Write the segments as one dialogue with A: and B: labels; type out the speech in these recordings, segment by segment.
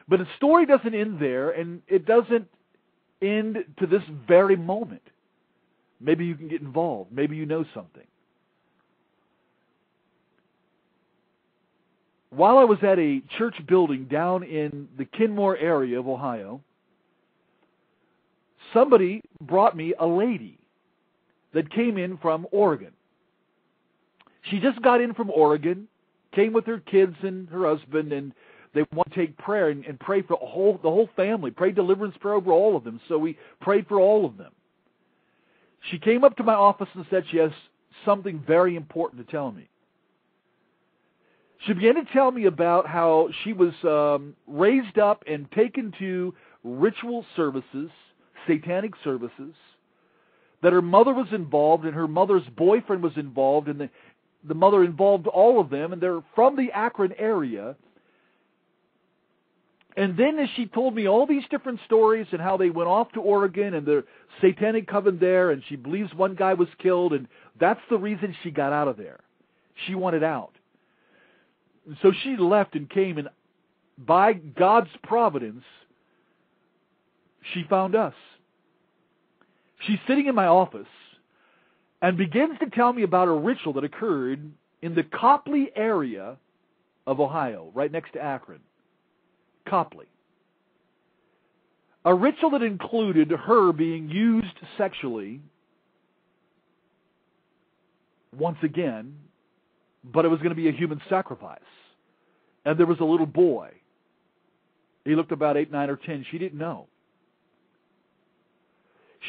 A: But the story doesn't end there, and it doesn't end to this very moment. Maybe you can get involved. Maybe you know something. While I was at a church building down in the Kenmore area of Ohio, somebody brought me a lady that came in from Oregon. She just got in from Oregon, came with her kids and her husband, and they want to take prayer and pray for the whole family, pray deliverance prayer over all of them. So we prayed for all of them. She came up to my office and said she has something very important to tell me. She began to tell me about how she was raised up and taken to ritual services, satanic services, that her mother was involved and her mother's boyfriend was involved, and the mother involved all of them, and they're from the Akron area. And then as she told me all these different stories and how they went off to Oregon and the satanic coven there, and she believes one guy was killed, and that's the reason she got out of there. She wanted out. So she left and came, and by God's providence, she found us. She's sitting in my office and begins to tell me about a ritual that occurred in the Copley area of Ohio, right next to Akron. Copley. A ritual that included her being used sexually once again, but it was going to be a human sacrifice. And there was a little boy. He looked about 8, 9, or 10. She didn't know.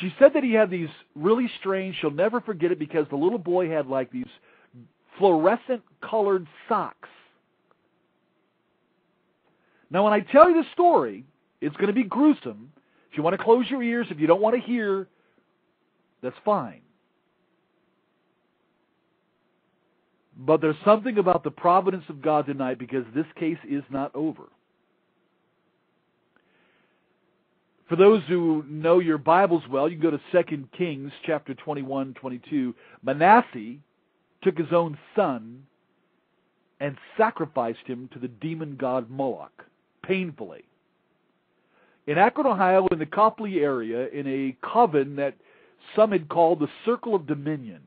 A: She said that he had these really strange, she'll never forget it, because the little boy had like these fluorescent colored socks. Now when I tell you the story, it's going to be gruesome. If you want to close your ears, if you don't want to hear, that's fine. But there's something about the providence of God tonight, because this case is not over. For those who know your Bibles well, you can go to 2 Kings chapter 21, 22. Manasseh took his own son and sacrificed him to the demon god Moloch, painfully. In Akron, Ohio, in the Copley area, in a coven that some had called the Circle of Dominion.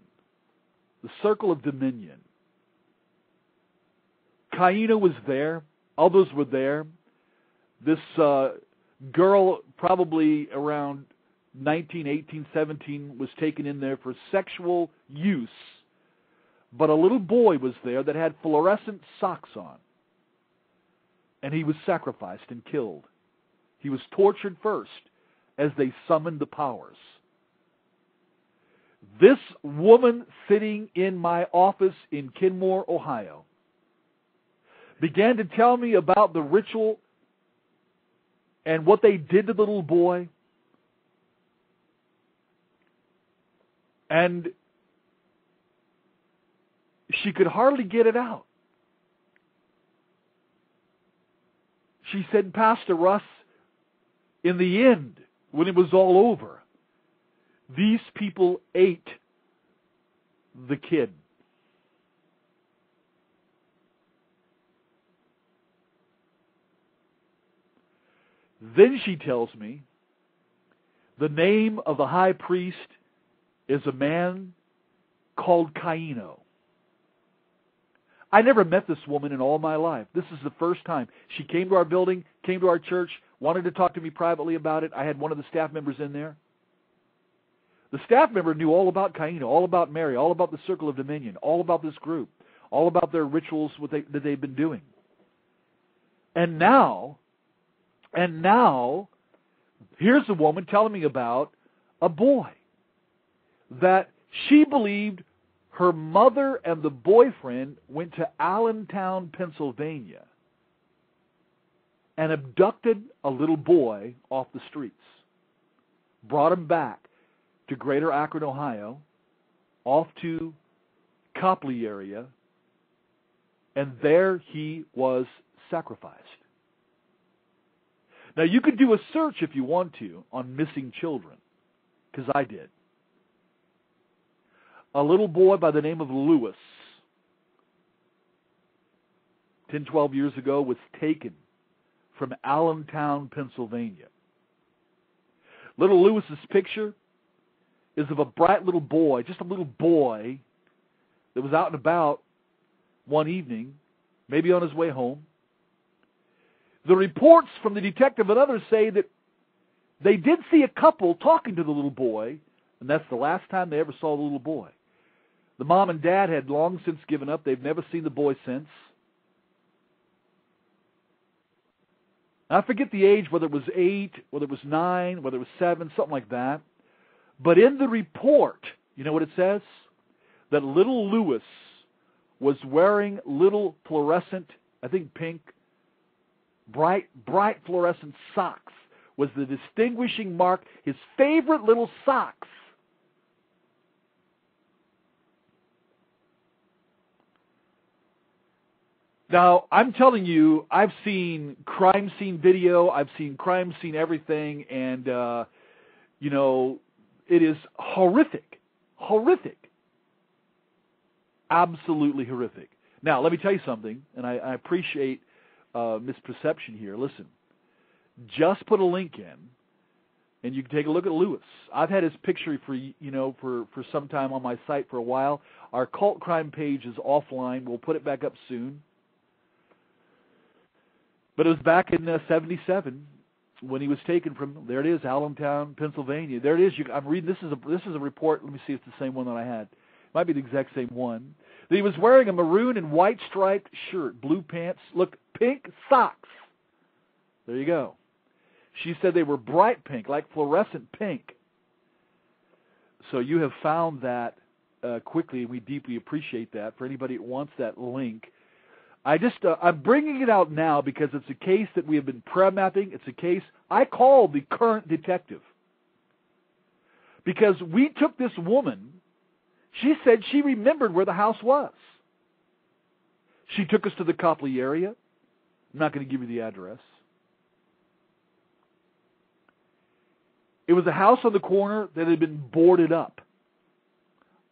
A: The Circle of Dominion. Caino was there. Others were there. This girl, probably around 19, 18, 17, was taken in there for sexual use. But a little boy was there that had fluorescent socks on. And he was sacrificed and killed. He was tortured first as they summoned the powers. This woman sitting in my office in Kenmore, Ohio, began to tell me about the ritual and what they did to the little boy. And she could hardly get it out. She said, Pastor Russ, in the end, when it was all over, these people ate the kid. Then she tells me the name of the high priest is a man called Caino. I never met this woman in all my life. This is the first time. She came to our building, came to our church, wanted to talk to me privately about it. I had one of the staff members in there. The staff member knew all about Caino, all about Mary, all about the Circle of Dominion, all about this group, all about their rituals that they've been doing. And now, here's a woman telling me about a boy that she believed her mother and the boyfriend went to Allentown, Pennsylvania, and abducted a little boy off the streets, brought him back to Greater Akron, Ohio, off to Copley area, and there he was sacrificed. Now, you could do a search if you want to on missing children, because I did. A little boy by the name of Lewis, 10, 12 years ago, was taken from Allentown, Pennsylvania. Little Lewis's picture is of a bright little boy, just a little boy that was out and about one evening, maybe on his way home. The reports from the detective and others say that they did see a couple talking to the little boy, and that's the last time they ever saw the little boy. The mom and dad had long since given up. They've never seen the boy since. I forget the age, whether it was 8, whether it was 9, whether it was 7, something like that. But in the report, you know what it says? That little Lewis was wearing little fluorescent, I think pink, bright fluorescent socks was the distinguishing mark, his favorite little socks. Now, I'm telling you, I've seen crime scene video, I've seen crime scene everything, and, it is horrific. Horrific. Absolutely horrific. Now, let me tell you something, and I appreciate misperception here. Listen, just put a link in, and you can take a look at Lewis. I've had his picture for some time on my site for a while. Our cult crime page is offline. We'll put it back up soon. But it was back in 77 when he was taken from, there it is, Allentown, Pennsylvania. There it is. I'm reading, this is a report. Let me see if it's the same one that I had. It might be the exact same one. That he was wearing a maroon and white striped shirt, blue pants, look, pink socks. There you go. She said they were bright pink, like fluorescent pink. So you have found that quickly, and we deeply appreciate that. For anybody that wants that link, I'm bringing it out now because it's a case that we have been prayer mapping. It's a case I called the current detective. Because we took this woman, she said she remembered where the house was. She took us to the Copley area. I'm not going to give you the address. It was a house on the corner that had been boarded up,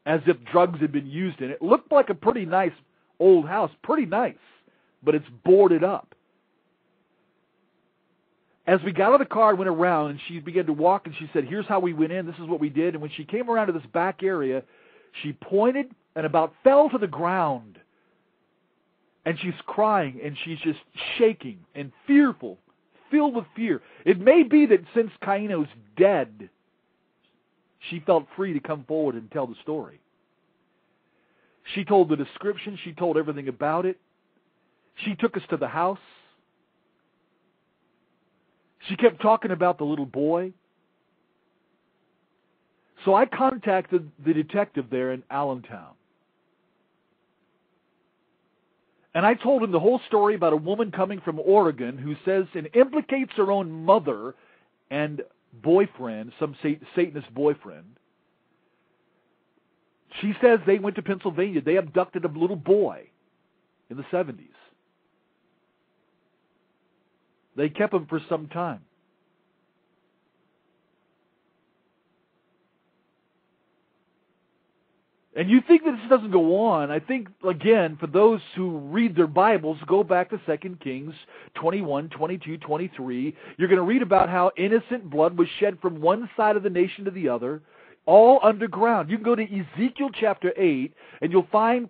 A: as if drugs had been used in it. It looked like a pretty nice old house, pretty nice, but it's boarded up. As we got out of the car and went around, and she began to walk, and she said, here's how we went in, this is what we did. And when she came around to this back area, she pointed and about fell to the ground. And she's crying, and she's just shaking and fearful, filled with fear. It may be that since Caino's dead, she felt free to come forward and tell the story. She told the description. She told everything about it. She took us to the house. She kept talking about the little boy. So I contacted the detective there in Allentown. And I told him the whole story about a woman coming from Oregon who says and implicates her own mother and boyfriend, some Satanist boyfriend. She says they went to Pennsylvania. They abducted a little boy in the 70s. They kept him for some time. And you think that this doesn't go on. I think, again, for those who read their Bibles, go back to 2 Kings 21, 22, 23. You're going to read about how innocent blood was shed from one side of the nation to the other, all underground. You can go to Ezekiel chapter 8, and you'll find